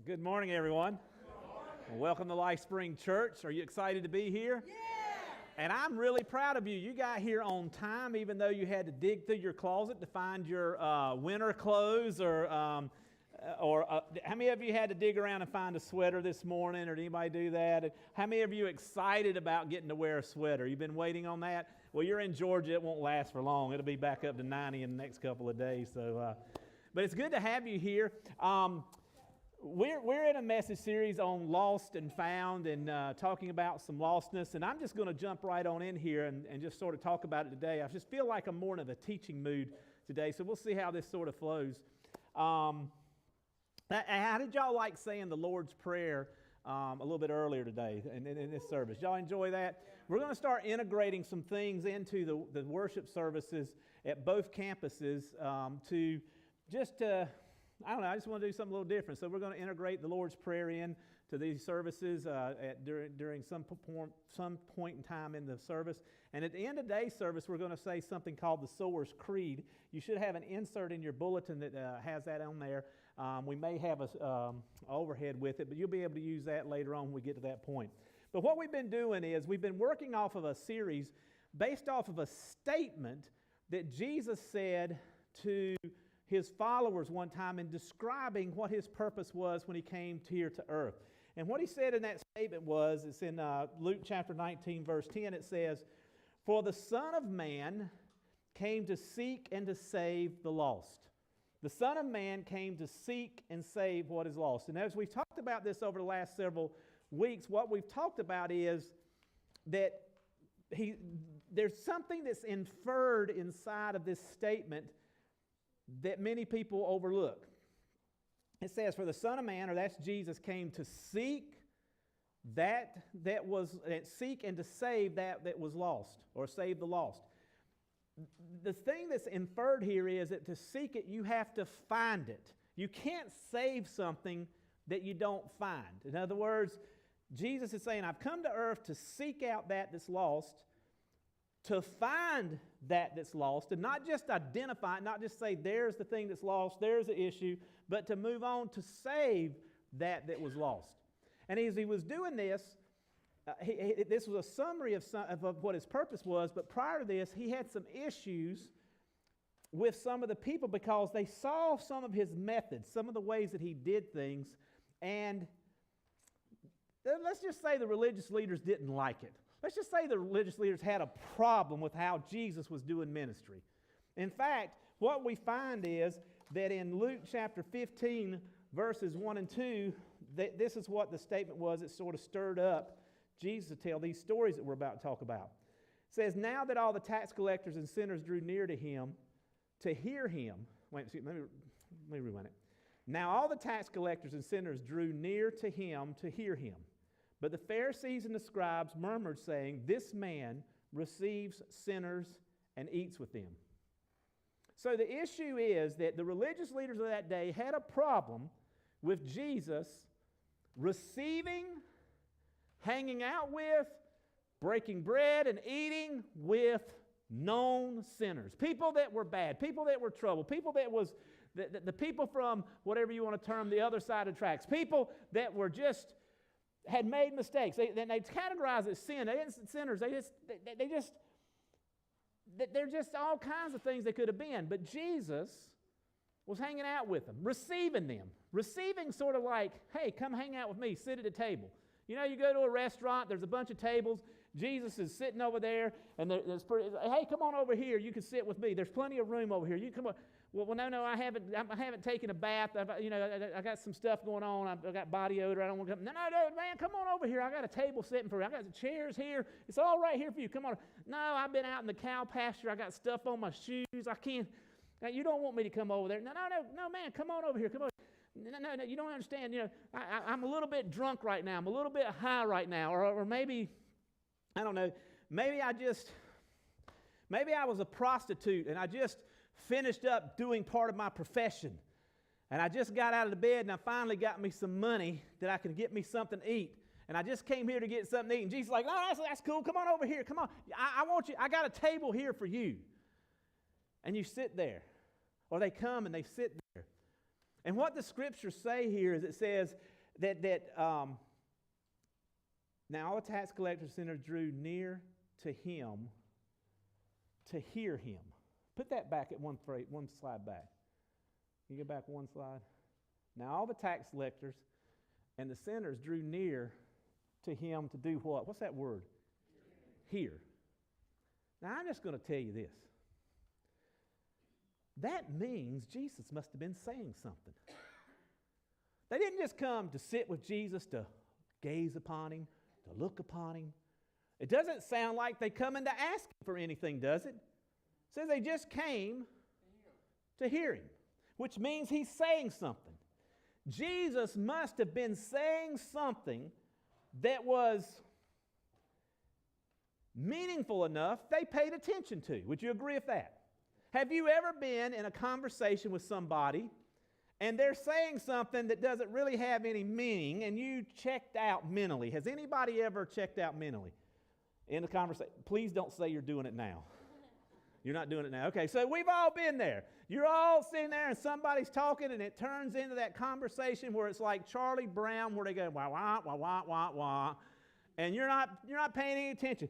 Good morning, everyone. Well, welcome to Life Spring Church. Are you excited to be here? Yeah! And I'm really proud of you. You got here on time, even though you had to dig through your closet to find your winter clothes, or how many of you had to dig around and find a sweater this morning, or did anybody do that? How many of you excited about getting to wear a sweater? You've been waiting on that? Well, you're in Georgia. It won't last for long. It'll be back up to 90 in the next couple of days. But it's good to have you here. We're in a message series on lost and found, and talking about some lostness, and I'm just going to jump right on in here and just sort of talk about it today. I just feel like I'm more in a teaching mood today, so we'll see how this sort of flows. How did y'all like saying the Lord's Prayer a little bit earlier today in this service? Y'all enjoy that? We're going to start integrating some things into the worship services at both campuses to just I don't know, I just want to do something a little different. So we're going to integrate the Lord's Prayer in to these services during some point in time in the service. And at the end of today's service, we're going to say something called the Sower's Creed. You should have an insert in your bulletin that has that on there. We may have an overhead with it, but you'll be able to use that later on when we get to that point. But what we've been doing is we've been working off of a series based off of a statement that Jesus said to his followers one time in describing what his purpose was when he came here to earth. And what he said in that statement was, it's in Luke chapter 19, verse 10, it says, "For the Son of Man came to seek and to save the lost." The Son of Man came to seek and save what is lost. And as we've talked about this over the last several weeks, what we've talked about is that there's something that's inferred inside of this statement that many people overlook. It says, "For the Son of Man," or that's Jesus, "came to seek seek and to save that was lost, or save the lost." The thing that's inferred here is that to seek it, you have to find it. You can't save something that you don't find. In other words, Jesus is saying, I've come to earth to seek out that that's lost, to find that that's lost, and not just identify it, not just say there's the thing that's lost, there's the issue, but to move on to save that was lost. And as he was doing this, this was a summary of what his purpose was, but prior to this, he had some issues with some of the people because they saw some of his methods, some of the ways that he did things, and let's just say the religious leaders didn't like it. Let's just say the religious leaders had a problem with how Jesus was doing ministry. In fact, what we find is that in Luke chapter 15, verses 1 and 2, this is what the statement was. It sort of stirred up Jesus to tell these stories that we're about to talk about. It says, "Now that all the tax collectors and sinners drew near to him to hear him." Let me rewind it. "Now all the tax collectors and sinners drew near to him to hear him. But the Pharisees and the scribes murmured, saying, 'This man receives sinners and eats with them.'" So the issue is that the religious leaders of that day had a problem with Jesus receiving, hanging out with, breaking bread, and eating with known sinners. People that were bad, people that were trouble, people that was the people from whatever you want to term the other side of the tracks, people that were just had made mistakes. They categorize as sin. They didn't sinners. They're just all kinds of things they could have been. But Jesus was hanging out with them, receiving them. Receiving sort of like, hey, come hang out with me, sit at a table. You know, you go to a restaurant, there's a bunch of tables. Jesus is sitting over there, and hey, come on over here. You can sit with me. There's plenty of room over here. You come on. Well, no, I haven't taken a bath. I got some stuff going on. I've got body odor. I don't want to come. No, man, come on over here. I got a table sitting for you. I got the chairs here. It's all right here for you. Come on. No, I've been out in the cow pasture. I got stuff on my shoes. I can't. You don't want me to come over there. No, man, come on over here. Come on. No, you don't understand. You know, I'm a little bit drunk right now. I'm a little bit high right now, or maybe, I don't know. Maybe I was a prostitute and I just finished up doing part of my profession, and I just got out of the bed and I finally got me some money that I can get me something to eat, and I just came here to get something to eat. And Jesus is like, "No, that's cool. Come on over here. Come on. I want you. I got a table here for you." And you sit there, or they come and they sit there. And what the scriptures say here is it says that now all the tax collectors and sinners drew near to him to hear him. Put that back at one slide back. Can you go back one slide? Now all the tax collectors and the sinners drew near to him to do what? What's that word? Hear. Now I'm just going to tell you this. That means Jesus must have been saying something. They didn't just come to sit with Jesus to gaze upon him, to look upon him. It doesn't sound like they come in to ask him for anything, does it? It says they just came to hear him, which means he's saying something. Jesus must have been saying something that was meaningful enough they paid attention to. Would you agree with that? Have you ever been in a conversation with somebody and they're saying something that doesn't really have any meaning and you checked out mentally? Has anybody ever checked out mentally in a conversation? Please don't say you're doing it now. You're not doing it now. Okay, so we've all been there. You're all sitting there and somebody's talking and it turns into that conversation where it's like Charlie Brown where they go wah, wah, wah, wah, wah, wah, and you're not paying any attention.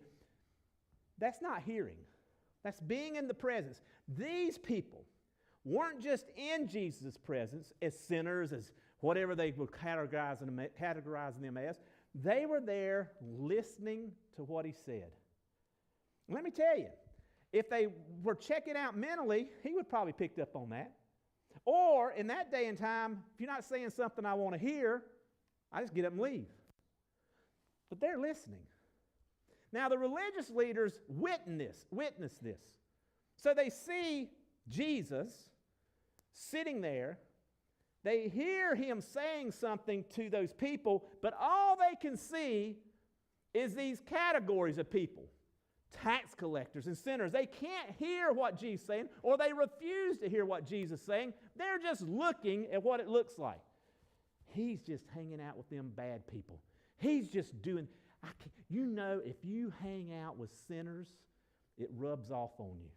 That's not hearing. That's being in the presence. These people weren't just in Jesus' presence as sinners, as whatever they were categorizing them as. They were there listening to what he said. Let me tell you, if they were checking out mentally, he would probably picked up on that. Or in that day and time, if you're not saying something I want to hear, I just get up and leave. But they're listening. Now the religious leaders witness this. So they see Jesus sitting there. They hear him saying something to those people, but all they can see is these categories of people. Tax collectors and sinners. They can't hear what Jesus is saying, or they refuse to hear what Jesus is saying. They're just looking at what it looks like. He's just hanging out with them bad people. He's just doing, you know, if you hang out with sinners, it rubs off on you.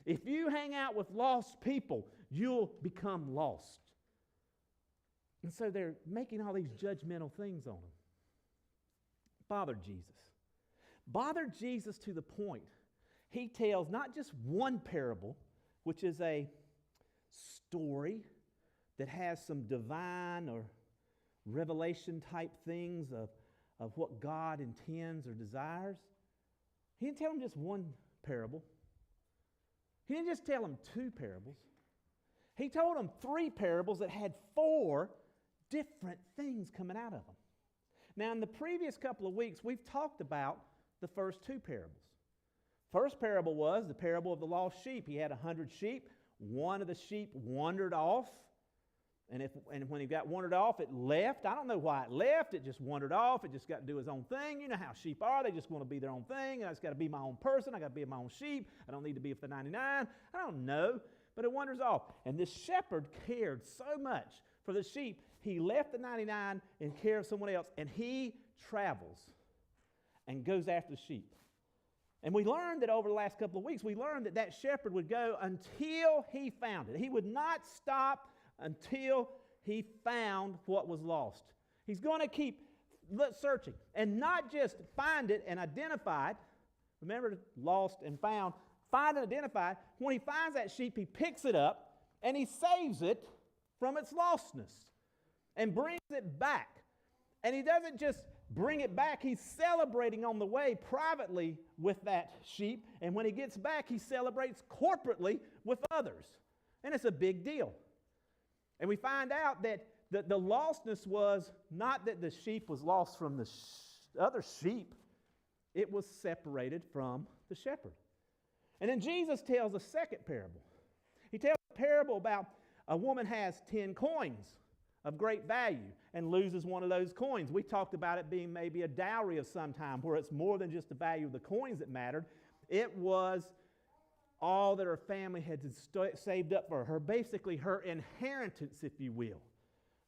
If you hang out with lost people, you'll become lost. And so they're making all these judgmental things on him. Bothered Jesus. Bothered Jesus to the point he tells not just one parable, which is a story that has some divine or revelation type things of what God intends or desires. He didn't tell him just one parable. He didn't just tell him two parables. He told him three parables that had four different things coming out of them. Now, in the previous couple of weeks, we've talked about the first two parables. First parable was the parable of the lost sheep. He had 100 sheep. One of the sheep wandered off. And when he got wandered off, it left. I don't know why it left. It just wandered off. It just got to do its own thing. You know how sheep are. They just want to be their own thing. I just got to be my own person. I got to be my own sheep. I don't need to be with the 99. I don't know. But it wanders off. And this shepherd cared so much for the sheep, he left the 99 in care of someone else. And he travels and goes after the sheep. And we learned that over the last couple of weeks, we learned that that shepherd would go until he found it. He would not stop until he found what was lost. He's going to keep searching and not just find it and identify it. Remember, lost and found. Find and identify it. When he finds that sheep, he picks it up and he saves it from its lostness and brings it back. And he doesn't just bring it back. He's celebrating on the way privately with that sheep. And when he gets back, he celebrates corporately with others. And it's a big deal. And we find out that the lostness was not that the sheep was lost from the other sheep. It was separated from the shepherd. And then Jesus tells a second parable. He tells a parable about a woman has 10 coins of great value and loses one of those coins. We talked about it being maybe a dowry of some time, where it's more than just the value of the coins that mattered. It was all that her family had saved up for her, basically her inheritance, if you will,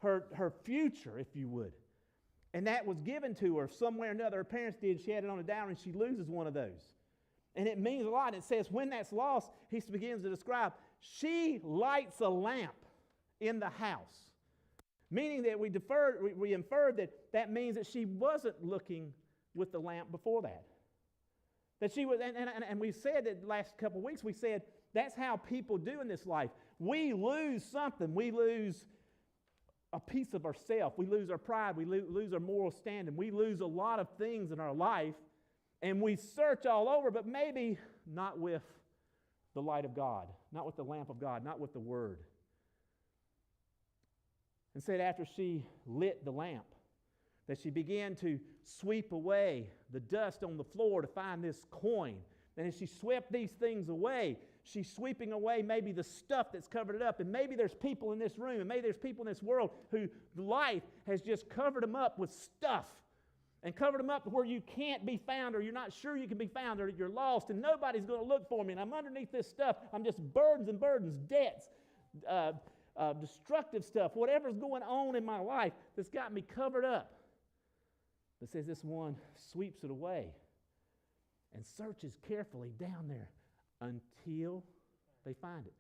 her future, if you would. And that was given to her somewhere or another. Her parents did. She had it on a dowry, and she loses one of those. And it means a lot. It says when that's lost, he begins to describe, she lights a lamp in the house. Meaning that we inferred that means that she wasn't looking with the lamp before that. That she was, and we said that the last couple of weeks, we said that's how people do in this life. We lose something. We lose a piece of ourselves. We lose our pride. We lose our moral standing. We lose a lot of things in our life, and we search all over, but maybe not with the light of God, not with the lamp of God, not with the Word. And said after she lit the lamp, that she began to sweep away the dust on the floor to find this coin. And as she swept these things away, she's sweeping away maybe the stuff that's covered it up. And maybe there's people in this room, and maybe there's people in this world who life has just covered them up with stuff. And covered them up where you can't be found, or you're not sure you can be found, or you're lost, and nobody's going to look for me. And I'm underneath this stuff. I'm just burdens and burdens, debts, destructive stuff, whatever's going on in my life that's got me covered up. But says this one sweeps it away and searches carefully down there until they find it.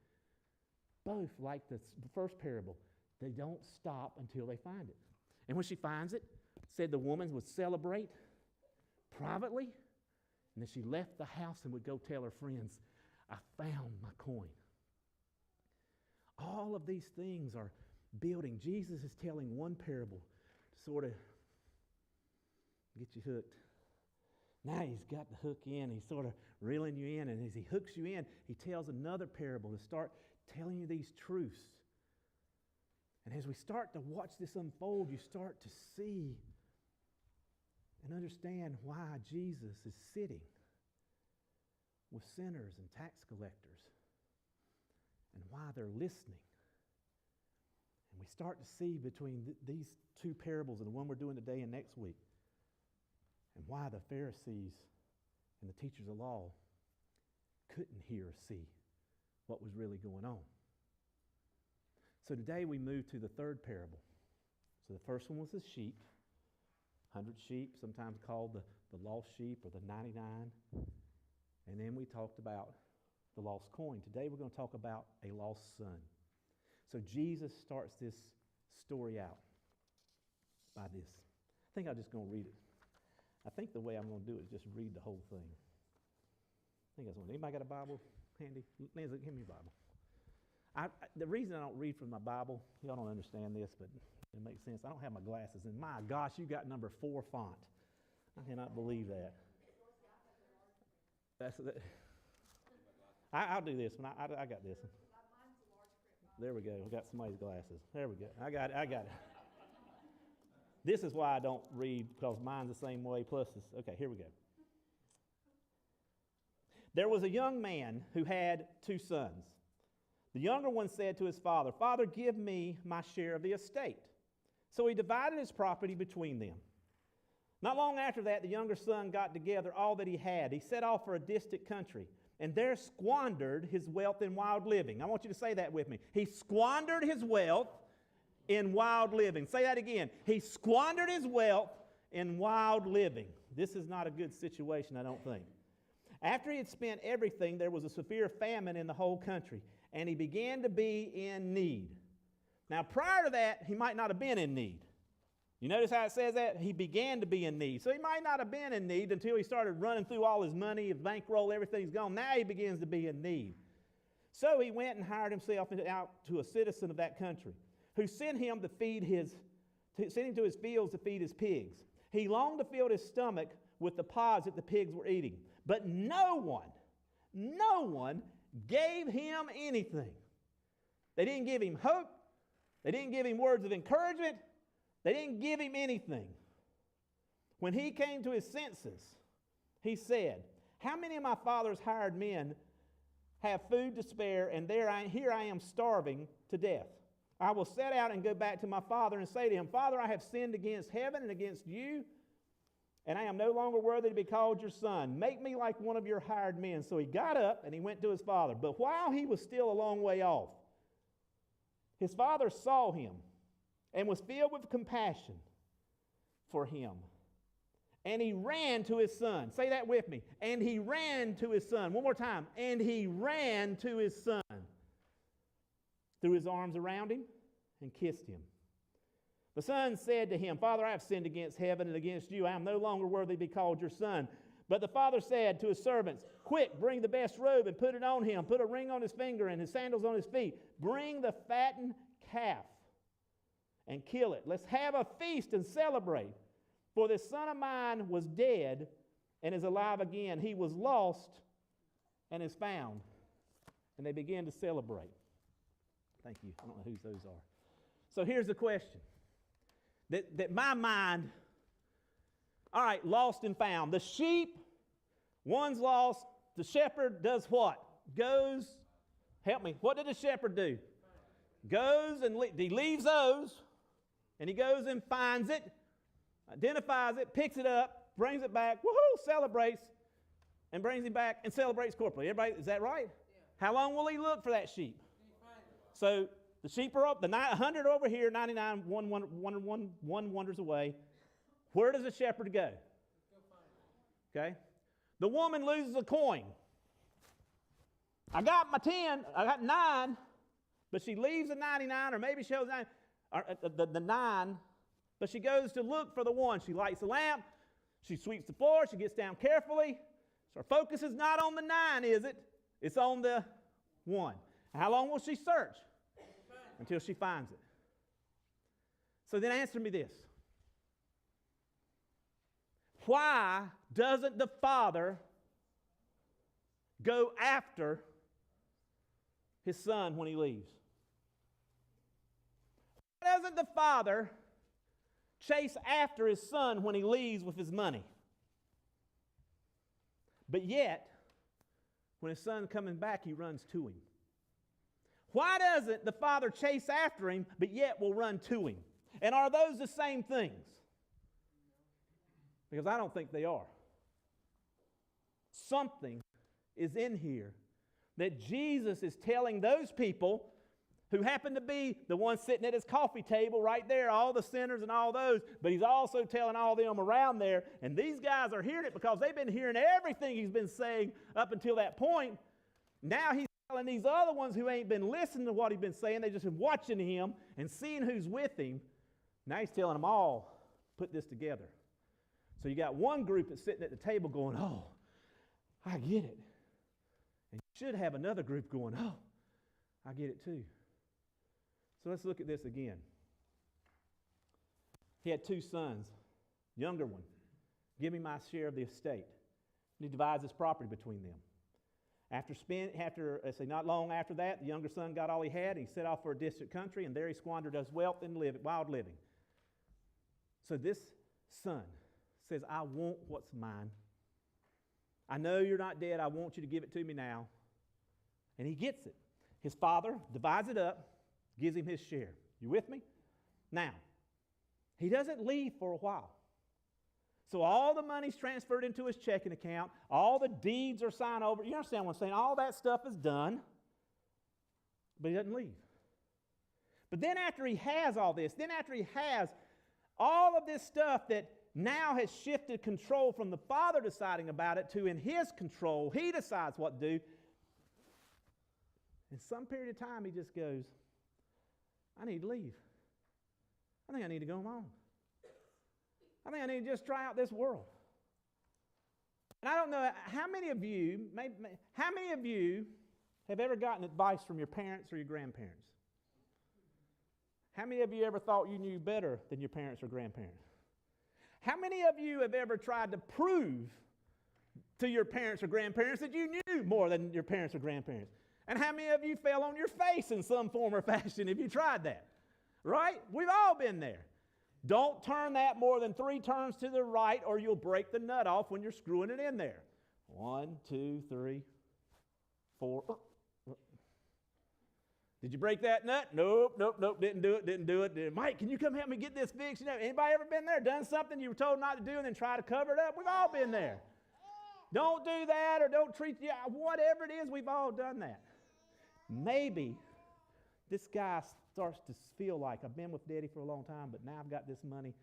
Both like the first parable, they don't stop until they find it. And when she finds it, said the woman would celebrate privately, and then she left the house and would go tell her friends, I found my coin. All of these things are building. Jesus is telling one parable to sort of get you hooked. Now he's got the hook in. He's sort of reeling you in. And as he hooks you in, he tells another parable to start telling you these truths. And as we start to watch this unfold, you start to see and understand why Jesus is sitting with sinners and tax collectors and why they're listening. And we start to see between these two parables and the one we're doing today and next week, and why the Pharisees and the teachers of law couldn't hear or see what was really going on. So today we move to the third parable. So the first one was the sheep, 100 sheep, sometimes called the lost sheep or the 99. And then we talked about the lost coin. Today we're going to talk about a lost son. So Jesus starts this story out by this. I think I'm just going to read it. I think the way I'm going to do it is just read the whole thing. I think that's one. Anybody got a Bible handy? Lindsay, give me a Bible. The reason I don't read from my Bible, y'all don't understand this, but it makes sense. I don't have my glasses, and my gosh, you got number 4 font. I cannot believe that. I'll do this one. I got this one. There we go. We got somebody's glasses. There we go. I got it. This is why I don't read, because mine's the same way. Plus, okay, here we go. There was a young man who had 2 sons. The younger one said to his father, Father, give me my share of the estate. So he divided his property between them. Not long after that, the younger son got together all that he had. He set off for a distant country, and there squandered his wealth in wild living. I want you to say that with me. He squandered his wealth in wild living. Say that again. He squandered his wealth in wild living. This is not a good situation, I don't think. After he had spent everything, there was a severe famine in the whole country, and he began to be in need. Now, prior to that, he might not have been in need. You notice how it says that? He began to be in need. So he might not have been in need until he started running through all his money, his bankroll, everything's gone. Now he begins to be in need. So he went and hired himself out to a citizen of that country, who sent him to sent him to his fields to feed his pigs. He longed to fill his stomach with the pods that the pigs were eating. But no one gave him anything. They didn't give him hope. They didn't give him words of encouragement. They didn't give him anything. When he came to his senses, he said, how many of my father's hired men have food to spare, and here I am starving to death? I will set out and go back to my father and say to him, Father, I have sinned against heaven and against you, and I am no longer worthy to be called your son. Make me like one of your hired men. So he got up and he went to his father. But while he was still a long way off, his father saw him and was filled with compassion for him. And he ran to his son. Say that with me. And he ran to his son. One more time. And he ran to his son. Threw his arms around him and kissed him. The son said to him, Father, I have sinned against heaven and against you. I am no longer worthy to be called your son. But the father said to his servants, Quick, bring the best robe and put it on him. Put a ring on his finger and his sandals on his feet. Bring the fattened calf and kill it. Let's have a feast and celebrate. For this son of mine was dead and is alive again. He was lost and is found. And they began to celebrate. Thank you. I don't know whose those are. So here's the question. That my mind, all right, lost and found. The sheep, one's lost. The shepherd does what? Goes, help me, what did the shepherd do? Goes and he leaves those, and he goes and finds it, identifies it, picks it up, brings it back, woohoo, celebrates, and brings him back and celebrates corporately. Everybody, is that right? Yeah. How long will he look for that sheep? So the sheep are up, the 100 over here, 99, one wanders away. Where does the shepherd go? Okay. The woman loses a coin. I got my 10, I got 9, but she leaves the 99, or maybe she has 9, or the 9, but she goes to look for the 1. She lights the lamp, she sweeps the floor, she gets down carefully. So her focus is not on the 9, is it? It's on the 1. How long will she search? Until she finds it. So then answer me this. Why doesn't the father go after his son when he leaves? Why doesn't the father chase after his son when he leaves with his money? But yet, when his son's coming back, he runs to him. Why doesn't the father chase after him, but yet will run to him? And are those the same things? Because I don't think they are. Something is in here that Jesus is telling those people who happen to be the ones sitting at his coffee table right there, all the sinners and all those, but he's also telling all them around there, and these guys are hearing it because they've been hearing everything he's been saying up until that point. Now he's telling these other ones who ain't been listening to what he's been saying, they just been watching him and seeing who's with him. Now he's telling them all, put this together. So you got one group that's sitting at the table going, oh, I get it. And you should have another group going, oh, I get it too. So let's look at this again. He had 2 sons. Younger one, give me my share of the estate. And he divides his property between them. Not long after that, the younger son got all he had, and he set off for a distant country, and there he squandered his wealth in wild living. So this son says, I want what's mine. I know you're not dead. I want you to give it to me now. And he gets it. His father divides it up, gives him his share. You with me? Now, he doesn't leave for a while. So all the money's transferred into his checking account. All the deeds are signed over. You understand what I'm saying? All that stuff is done. But he doesn't leave. But then after he has all this, then after he has all of this stuff that now has shifted control from the father deciding about it to in his control, he decides what to do. In some period of time, he just goes, I need to leave. I think I need to go home. I think I need to just try out this world. And I don't know how many of you have ever gotten advice from your parents or your grandparents? How many of you ever thought you knew better than your parents or grandparents? How many of you have ever tried to prove to your parents or grandparents that you knew more than your parents or grandparents? And how many of you fell on your face in some form or fashion if you tried that? Right? We've all been there. Don't turn that more than 3 turns to the right or you'll break the nut off when you're screwing it in there. 1, 2, 3, 4. Did you break that nut? Nope, didn't do it. Mike, can you come help me get this fixed? You know, anybody ever been there, done something you were told not to do and then try to cover it up? We've all been there. Don't do that or don't treat, whatever it is, we've all done that. Maybe this guy starts to feel like, I've been with Daddy for a long time, but now I've got this money.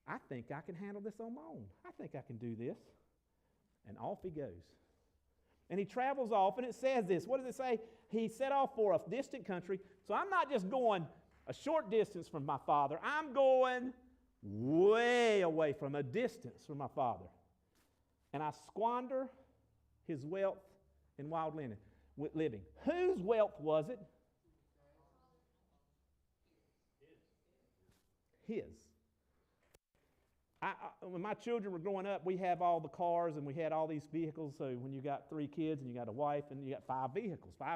I think I can handle this on my own. I think I can do this. And off he goes. And he travels off, and it says this. What does it say? He set off for a distant country. So I'm not just going a short distance from my father. I'm going way away from a distance from my father. And I squander his wealth in wild living. Whose wealth was it? His. When my children were growing up, we have all the cars and we had all these vehicles. So when you got 3 kids and you got a wife and you got 5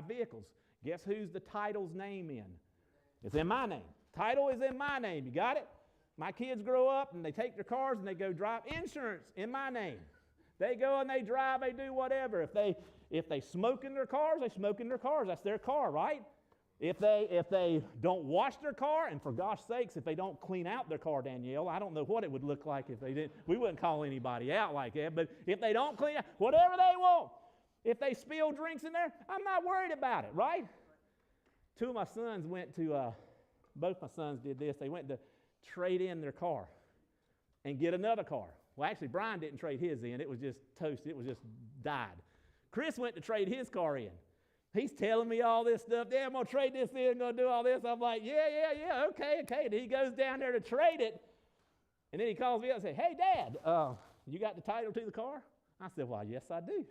vehicles. Guess who's the title's name in? It's in my name. Title is in my name. You got it? My kids grow up and they take their cars and they go drive. Insurance in my name. They go and they drive, they do whatever. If they smoke in their cars, they smoke in their cars. That's their car, right? If they don't wash their car, and for gosh sakes, if they don't clean out their car, Danielle, I don't know what it would look like if they didn't. We wouldn't call anybody out like that, but if they don't clean out, whatever they want, if they spill drinks in there, I'm not worried about it, right? 2 of my sons went to, both my sons did this, they went to trade in their car and get another car. Well, actually, Brian didn't trade his in. It was just toast. It was just died. Chris went to trade his car in. He's telling me all this stuff. Yeah, I'm going to trade this in, I'm going to do all this. I'm like, yeah, okay. And he goes down there to trade it. And then he calls me up and says, hey, Dad, you got the title to the car? I said, well, yes, I do.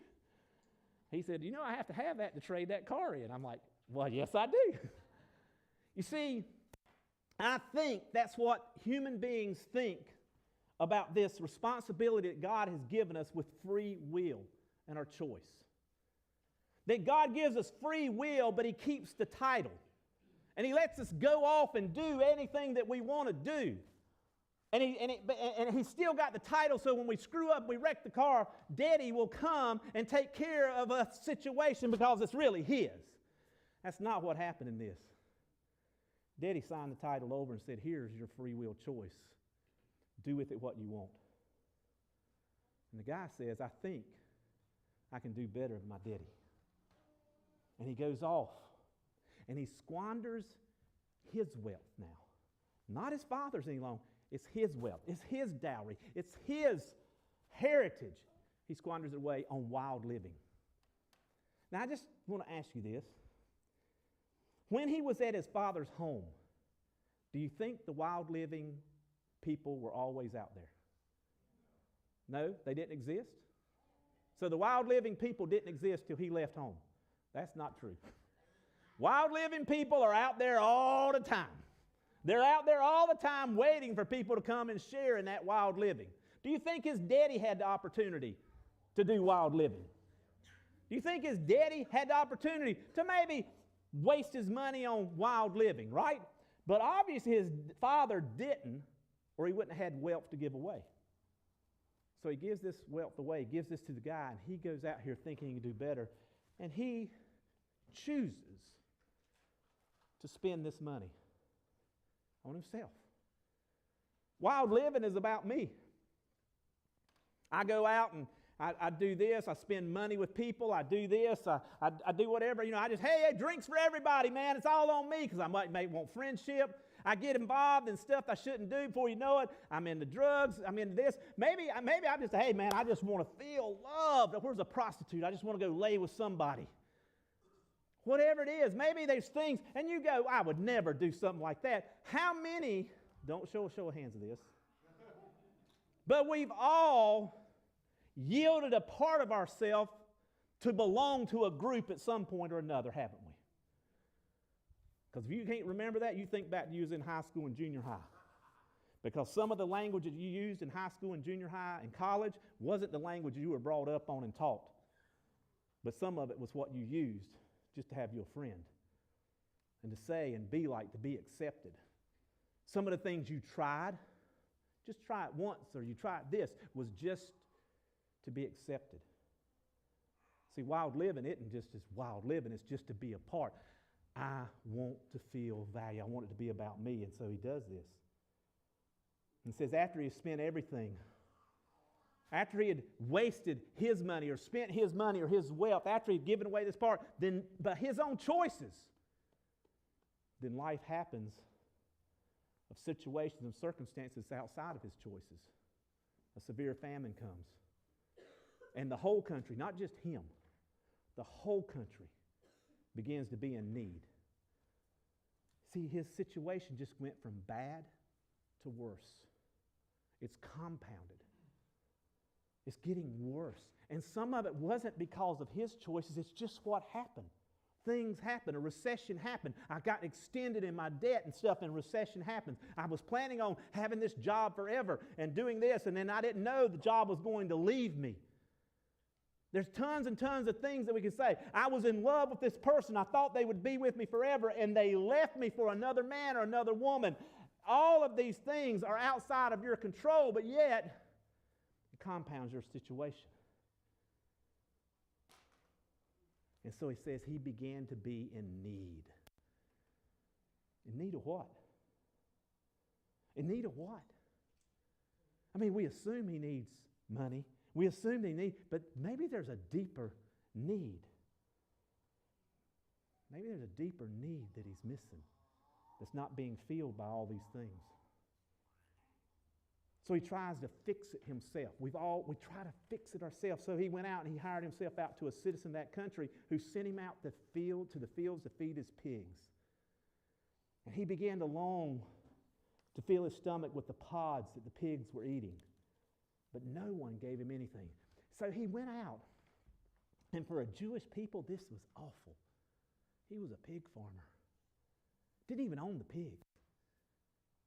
He said, I have to have that to trade that car in. I'm like, well, yes, I do. You see, I think that's what human beings think about this responsibility that God has given us with free will and our choice. That God gives us free will, but He keeps the title. And He lets us go off and do anything that we want to do. And He's still got the title, so when we screw up, we wreck the car, Daddy will come and take care of a situation because it's really His. That's not what happened in this. Daddy signed the title over and said, here's your free will choice. Do with it what you want. And the guy says, I think I can do better than my daddy. And he goes off and he squanders his wealth now. Not his father's any longer. It's his wealth. It's his dowry. It's his heritage. He squanders it away on wild living. Now, I just want to ask you this. When he was at his father's home, do you think the wild living people were always out there? No, they didn't exist. So the wild living people didn't exist till he left home. That's not true. Wild living people are out there all the time. They're out there all the time waiting for people to come and share in that wild living. Do you think his daddy had the opportunity to do wild living? Do you think his daddy had the opportunity to maybe waste his money on wild living, right? But obviously his father didn't, or he wouldn't have had wealth to give away. So he gives this wealth away, gives this to the guy, and he goes out here thinking he can do better, and he chooses to spend this money on himself. Wild living is about me. I go out and I do this, I spend money with people, I do this, I do whatever, I just, hey, drinks for everybody, man, it's all on me, because I might want friendship. I get involved in stuff I shouldn't do. Before you know it, I'm into drugs, I'm into this. Maybe I'm just, hey, man, I just want to feel loved. Where's a prostitute? I just want to go lay with somebody. Whatever it is, maybe there's things, and you go, I would never do something like that. How many, don't show of hands of this, but we've all yielded a part of ourselves to belong to a group at some point or another, haven't we? Because if you can't remember that, you think back to you was in high school and junior high. Because some of the language that you used in high school and junior high and college wasn't the language you were brought up on and taught. But some of it was what you used just to have you a friend and to say and be like, to be accepted. Some of the things you tried, just try it once, or you tried this, was just to be accepted. See, wild living isn't just wild living, it's just to be a part. I want to feel value. I want it to be about me, and so he does this. And says after he spent everything, after he had wasted his money or spent his money or his wealth, after he'd given away this part, then by his own choices, then life happens of situations and circumstances outside of his choices. A severe famine comes. And the whole country, not just him, the whole country begins to be in need. See, his situation just went from bad to worse. It's compounded. It's getting worse. And some of it wasn't because of his choices, it's just what happened. Things happen. A recession happened. I got extended in my debt and stuff, and recession happens. I was planning on having this job forever and doing this, and then I didn't know the job was going to leave me. There's tons and tons of things that we can say. I was in love with this person. I thought they would be with me forever, and they left me for another man or another woman. All of these things are outside of your control, but yet it compounds your situation. And so he says he began to be in need. In need of what? In need of what? I mean, we assume he needs money. We assume he needs, but maybe there's a deeper need. Maybe there's a deeper need that he's missing that's not being filled by all these things. So he tries to fix it himself. We try to fix it ourselves. So he went out and he hired himself out to a citizen of that country who sent him out to the fields to feed his pigs. And he began to long to fill his stomach with the pods that the pigs were eating. But no one gave him anything. So he went out. And for a Jewish people, this was awful. He was a pig farmer. Didn't even own the pigs.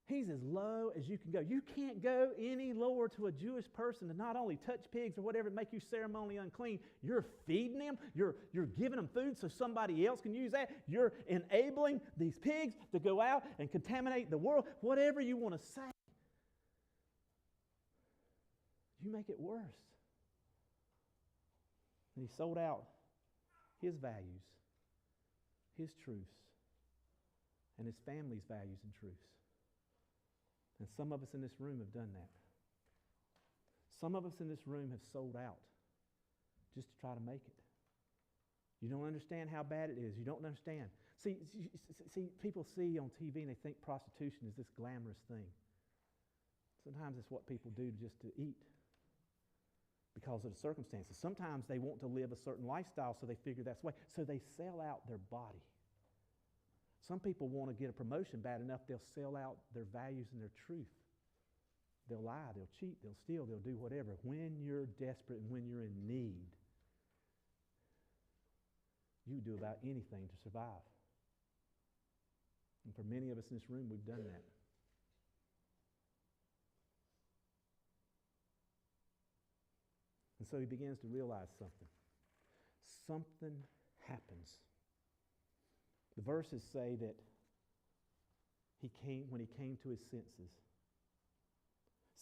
He's as low as you can go. You can't go any lower to a Jewish person to not only touch pigs or whatever to make you ceremonially unclean. You're feeding them. You're giving them food so somebody else can use that. You're enabling these pigs to go out and contaminate the world. Whatever you want to say. You make it worse. And he sold out his values, his truths, and his family's values and truths. And some of us in this room have done that. Some of us in this room have sold out just to try to make it. You don't understand how bad it is. You don't understand. See, people see on TV and they think prostitution is this glamorous thing. Sometimes it's what people do just to eat because of the circumstances. Sometimes they want to live a certain lifestyle, so they figure that's the way. So they sell out their body. Some people want to get a promotion bad enough, they'll sell out their values and their truth. They'll lie, they'll cheat, they'll steal, they'll do whatever. When you're desperate and when you're in need, you do about anything to survive. And for many of us in this room, we've done that. And so he begins to realize something. Something happens. The verses say that when he came to his senses.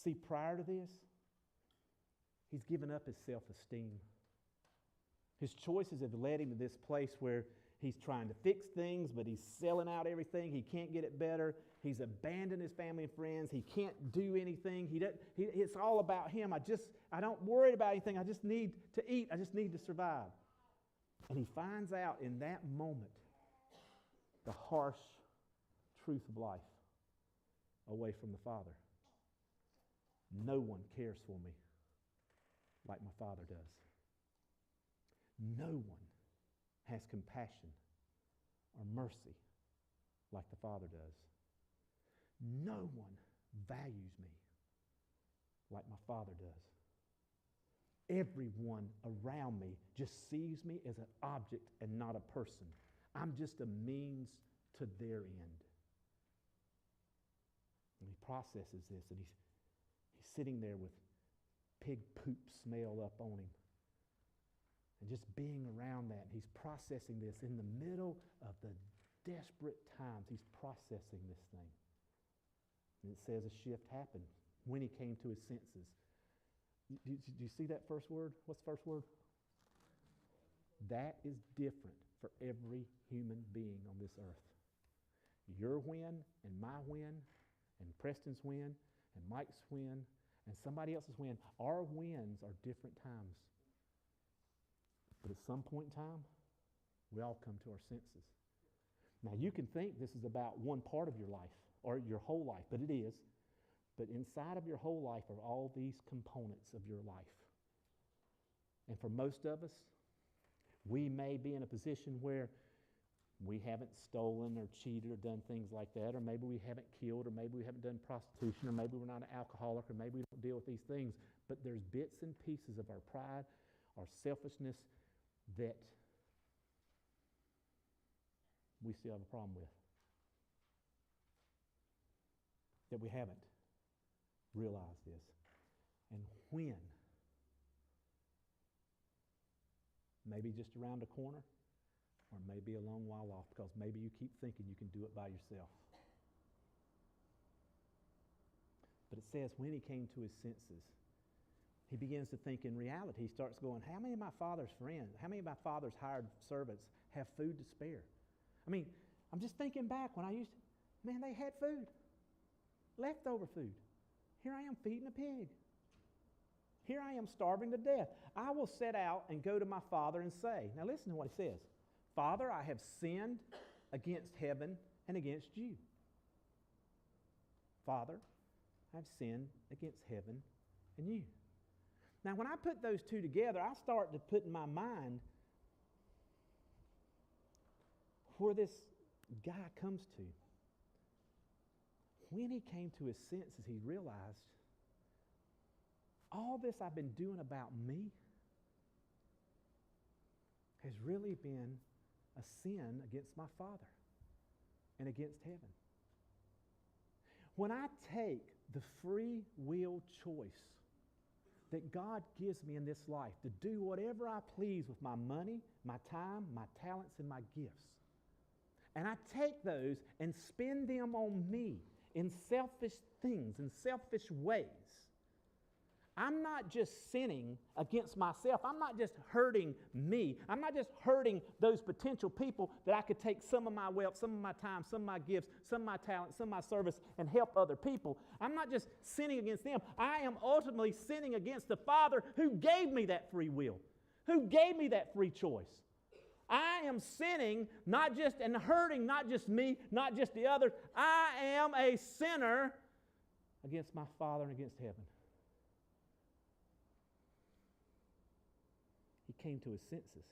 See, prior to this, he's given up his self-esteem. His choices have led him to this place where he's trying to fix things, but he's selling out everything. He can't get it better. He's abandoned his family and friends. He can't do anything. It's all about him. I don't worry about anything. I just need to eat. I just need to survive. And he finds out in that moment the harsh truth of life away from the Father. No one cares for me like my Father does. No one has compassion or mercy like the Father does. No one values me like my Father does. Everyone around me just sees me as an object and not a person. I'm just a means to their end. And he processes this, and he's sitting there with pig poop smell up on him. And just being around that, he's processing this in the middle of the desperate times. He's processing this thing. And it says a shift happened when he came to his senses. Do you see that first word? What's the first word? That is different for every human being on this earth. Your win and my win and Preston's win and Mike's win and somebody else's win. Our wins are different times. But at some point in time, we all come to our senses. Now you can think this is about one part of your life or your whole life, but it is. But inside of your whole life are all these components of your life. And for most of us, we may be in a position where We haven't stolen or cheated or done things like that, or maybe we haven't killed, or maybe we haven't done prostitution, or maybe we're not an alcoholic, or maybe we don't deal with these things. But there's bits and pieces of our pride, our selfishness that we still have a problem with, that we haven't realized this. And when, maybe just around the corner, or maybe a long while off, because maybe you keep thinking you can do it by yourself. But it says when he came to his senses, he begins to think in reality. He starts going, how many of my father's friends, how many of my father's hired servants have food to spare? I mean, I'm just thinking back when I used to, man, they had food, leftover food. Here I am feeding a pig. Here I am starving to death. I will set out and go to my father and say, now listen to what he says. Father, I have sinned against heaven and against you. Father, I've sinned against heaven and you. Now, when I put those two together, I start to put in my mind where this guy comes to. When he came to his senses, he realized all this I've been doing about me has really been a sin against my Father and against heaven. When I take the free will choice that God gives me in this life to do whatever I please with my money, my time, my talents, and my gifts, and I take those and spend them on me in selfish things, in selfish ways, I'm not just sinning against myself. I'm not just hurting me. I'm not just hurting those potential people that I could take some of my wealth, some of my time, some of my gifts, some of my talent, some of my service, and help other people. I'm not just sinning against them. I am ultimately sinning against the Father who gave me that free will, who gave me that free choice. I am sinning not just and hurting not just me, not just the others. I am a sinner against my Father and against heaven. He came to his senses.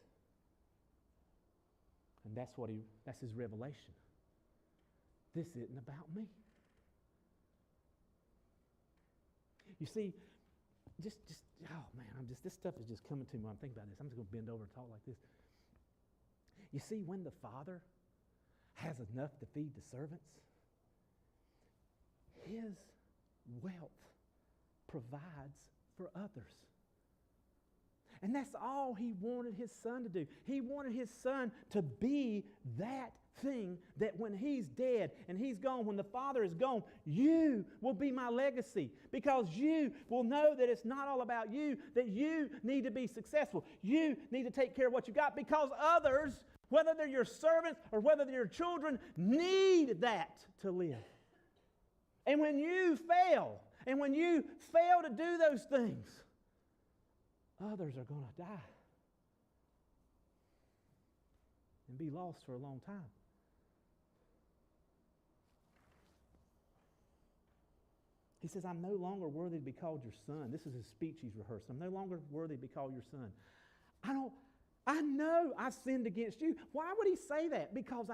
And that's his revelation. This isn't about me. You see, this stuff is just coming to me when I'm thinking about this. I'm just going to bend over and talk like this. You see, when the Father has enough to feed the servants, his wealth provides for others. And that's all he wanted his son to do. He wanted his son to be that thing that when he's dead and he's gone, when the Father is gone, you will be my legacy, because you will know that it's not all about you, that you need to be successful. You need to take care of what you got, because others, whether they're your servants or whether they're your children, need that to live. And when you fail to do those things, others are going to die and be lost for a long time. He says, I'm no longer worthy to be called your son. This is his speech he's rehearsed. I'm no longer worthy to be called your son. I know I sinned against you. Why would he say that? Because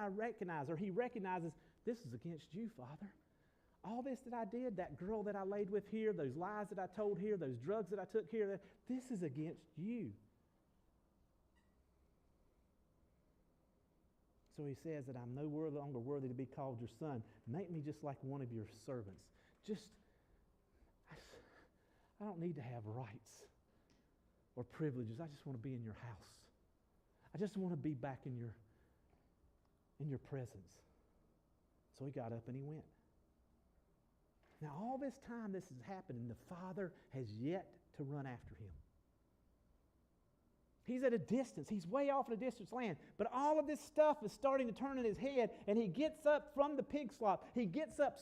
he recognizes, this is against you, Father. All this that I did, that girl that I laid with here, those lies that I told here, those drugs that I took here, this is against you. So he says that I'm no longer worthy to be called your son. Make me just like one of your servants. I don't need to have rights or privileges. I just want to be in your house. I just want to be back in your presence. So he got up and he went. Now, all this time this has happened, and the Father has yet to run after him. He's at a distance. He's way off in a distant land. But all of this stuff is starting to turn in his head, and he gets up from the pig slop. He gets up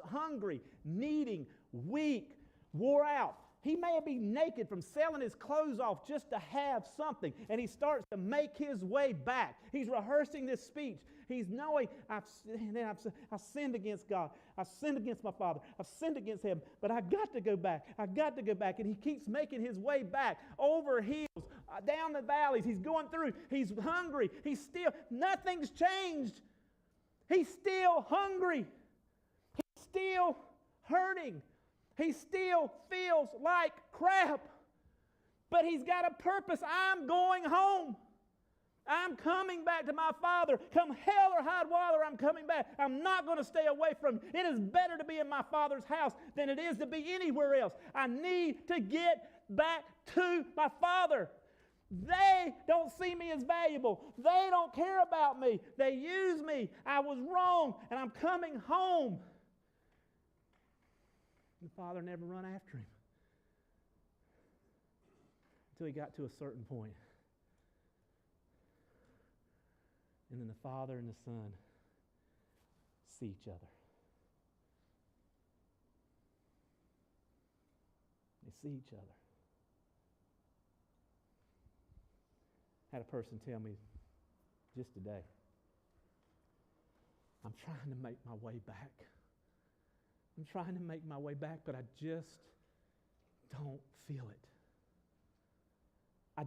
hungry, needing, weak, wore out. He may be naked from selling his clothes off just to have something, and he starts to make his way back. He's rehearsing this speech. He's knowing I've sinned against God. I've sinned against my Father. I've sinned against Him. But I got to go back. I got to go back. And he keeps making his way back over hills, down the valleys. He's going through. He's hungry. Nothing's changed. He's still hungry. He's still hurting. He still feels like crap. But he's got a purpose. I'm going home. I'm coming back to my Father. Come hell or high water, I'm coming back. I'm not going to stay away from him. It is better to be in my Father's house than it is to be anywhere else. I need to get back to my Father. They don't see me as valuable. They don't care about me. They use me. I was wrong, and I'm coming home. The Father never run after him until he got to a certain point. And then the Father and the Son see each other. They see each other. I had a person tell me just today, I'm trying to make my way back. I'm trying to make my way back, but I just don't feel it. I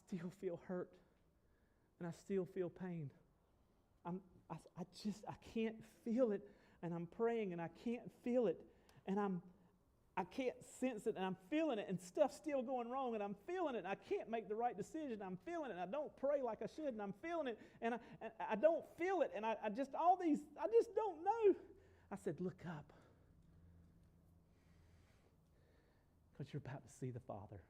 still feel hurt, and I still feel pain. I can't feel it, and I'm praying, and I can't feel it, and I can't sense it, and I'm feeling it, and stuff's still going wrong, and I'm feeling it, and I can't make the right decision. I'm feeling it, and I don't pray like I should, and I'm feeling it, and I don't feel it, and I just don't know. I said, look up, because you're about to see the Father.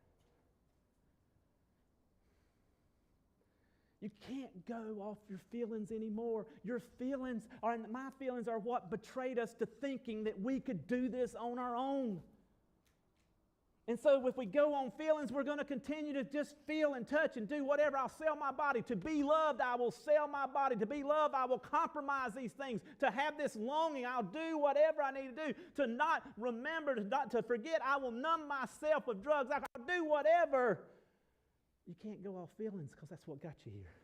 You can't go off your feelings anymore. Your feelings my feelings are what betrayed us to thinking that we could do this on our own. And so if we go on feelings, we're going to continue to just feel and touch and do whatever. I'll sell my body. To be loved, I will sell my body. To be loved, I will compromise these things. To have this longing, I'll do whatever I need to do. To not remember, to forget, I will numb myself with drugs. I'll do whatever. You can't go off feelings because that's what got you here.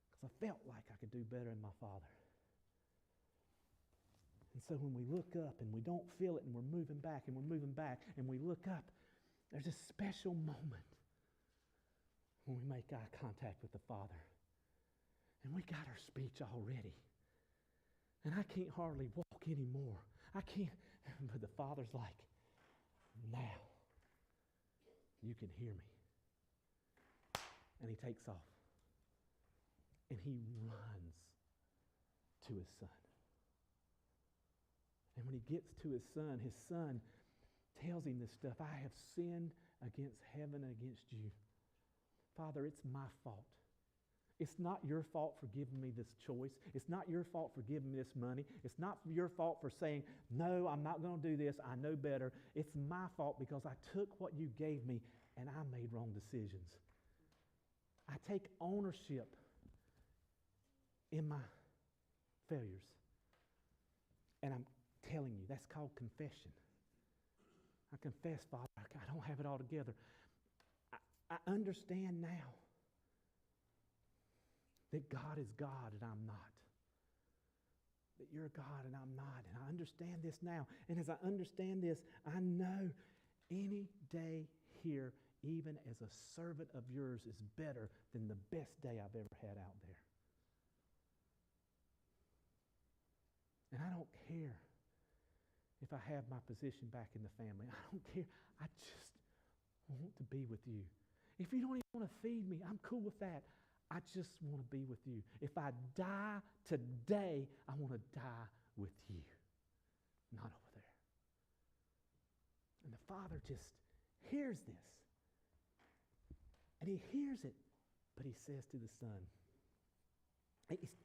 Because I felt like I could do better than my Father. And so when we look up and we don't feel it and we're moving back and we look up, there's a special moment when we make eye contact with the Father. And we got our speech already. And I can't hardly walk anymore. I can't. But the Father's like, now you can hear me. And he takes off. And he runs to his Son. And when he gets to his Son tells him this stuff. I have sinned against heaven and against you. Father, it's my fault. It's not your fault for giving me this choice. It's not your fault for giving me this money. It's not your fault for saying, no, I'm not going to do this. I know better. It's my fault because I took what you gave me and I made wrong decisions. I take ownership in my failures. And I'm telling you, that's called confession. I confess, Father, I don't have it all together. I understand now that God is God and I'm not. That you're God and I'm not. And I understand this now. And as I understand this, I know any day here, even as a servant of yours, is better than the best day I've ever had out there. And I don't care if I have my position back in the family. I don't care. I just want to be with you. If you don't even want to feed me, I'm cool with that. I just want to be with you. If I die today, I want to die with you, not over there. And the Father just hears this. And he hears it, but he says to the Son,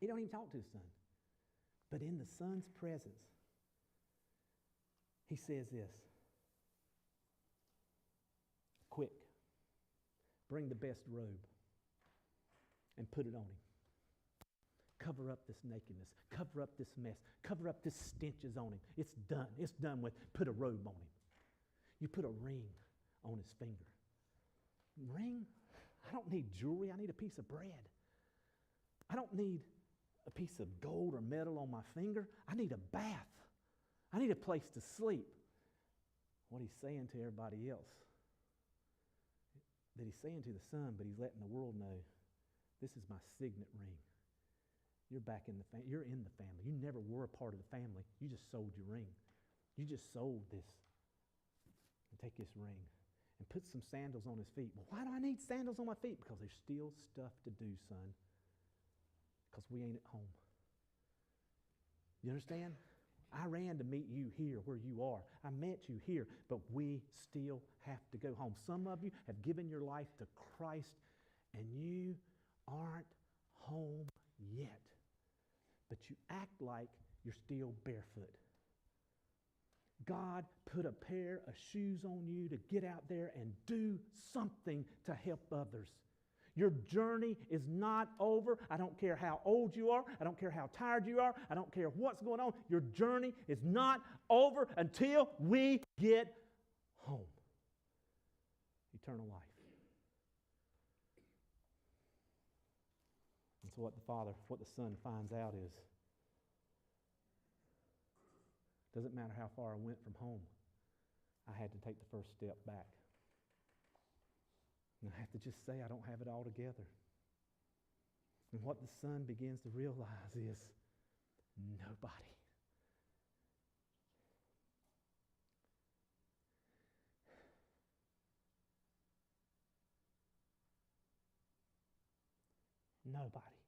he don't even talk to the Son, but in the Son's presence, he says this, quick, bring the best robe and put it on him. Cover up this nakedness. Cover up this mess. Cover up this stench is on him. It's done. It's done with. Put a robe on him. You put a ring on his finger. Ring? I don't need jewelry. I need a piece of bread. I don't need a piece of gold or metal on my finger. I need a bath. I need a place to sleep. What he's saying to everybody else, that he's saying to the son, but he's letting the world know, this is my signet ring. You're back in the family. You're in the family. You never were a part of the family. You just sold your ring. You just sold this. And take this ring and put some sandals on his feet. Well, why do I need sandals on my feet? Because there's still stuff to do, son. Because we ain't at home. You understand? I ran to meet you here where you are. I met you here, but we still have to go home. Some of you have given your life to Christ, and you aren't home yet. But you act like you're still barefoot. God put a pair of shoes on you to get out there and do something to help others. Your journey is not over. I don't care how old you are. I don't care how tired you are. I don't care what's going on. Your journey is not over until we get home. Eternal life. And so what the son finds out is, doesn't matter how far I went from home, I had to take the first step back. And I have to just say I don't have it all together. And what the son begins to realize is nobody. Nobody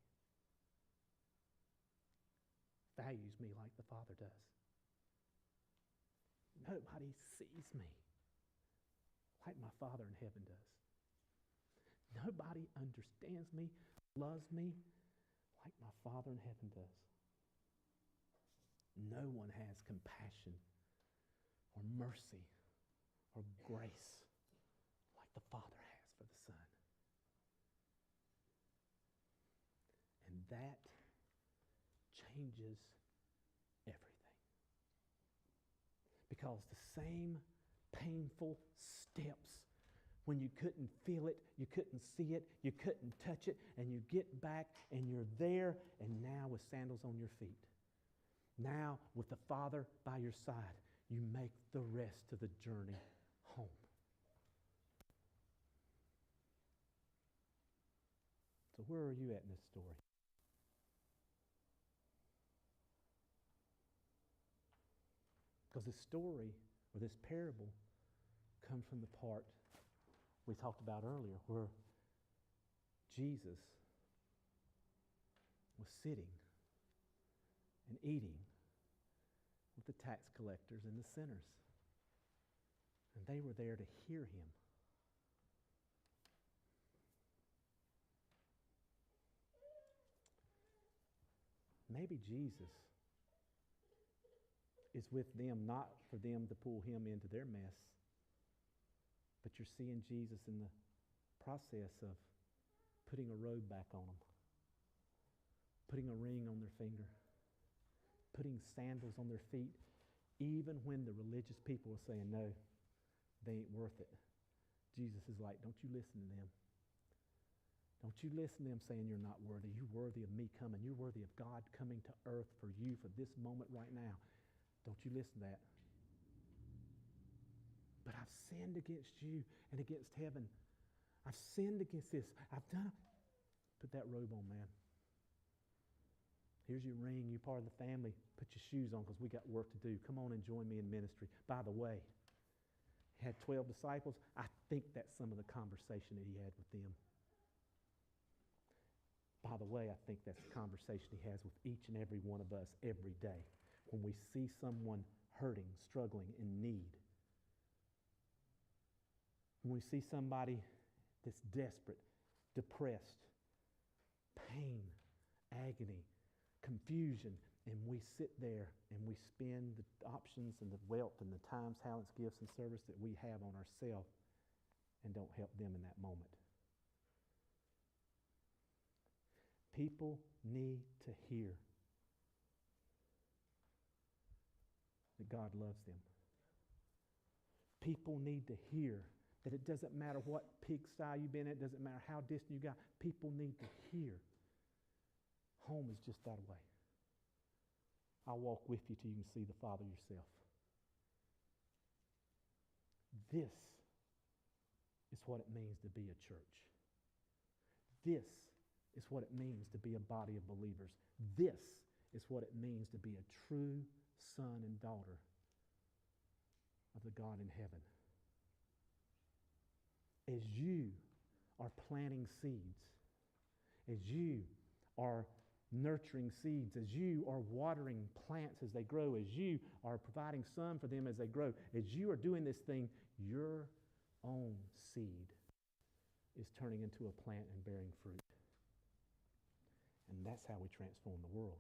values me like the Father does. Nobody sees me like my Father in heaven does. Nobody understands me, loves me like my Father in heaven does. No one has compassion or mercy or grace like the Father has for the Son. And that changes everything. Because the same painful steps when you couldn't feel it, you couldn't see it, you couldn't touch it, and you get back and you're there, and now with sandals on your feet. Now with the Father by your side, you make the rest of the journey home. So where are you at in this story? Because this story, or this parable, comes from the part we talked about earlier, where Jesus was sitting and eating with the tax collectors and the sinners. And they were there to hear him. Maybe Jesus is with them, not for them to pull him into their mess, but you're seeing Jesus in the process of putting a robe back on them, putting a ring on their finger, putting sandals on their feet, even when the religious people are saying, no, they ain't worth it. Jesus is like, don't you listen to them. Don't you listen to them saying you're not worthy. You're worthy of me coming. You're worthy of God coming to earth for you for this moment right now. Don't you listen to that. But I've sinned against you and against heaven. I've sinned against this. I've done it. Put that robe on, man. Here's your ring. You're part of the family. Put your shoes on because we got work to do. Come on and join me in ministry. By the way, he had 12 disciples. I think that's some of the conversation that he had with them. By the way, I think that's the conversation he has with each and every one of us every day. When we see someone hurting, struggling, in need. When we see somebody that's desperate, depressed, pain, agony, confusion, and we sit there and we spend the options and the wealth and the time, talents, gifts, and service that we have on ourselves and don't help them in that moment. People need to hear that God loves them. People need to hear that it doesn't matter what pigsty you've been in, it doesn't matter how distant you got. People need to hear Home is just that way. I'll walk with you till you can see the Father yourself. This is what it means to be a church. This is what it means to be a body of believers. This is what it means to be a true son and daughter of the God in heaven. As you are planting seeds, as you are nurturing seeds, as you are watering plants as they grow, as you are providing sun for them as they grow, as you are doing this thing, your own seed is turning into a plant and bearing fruit. And that's how we transform the world.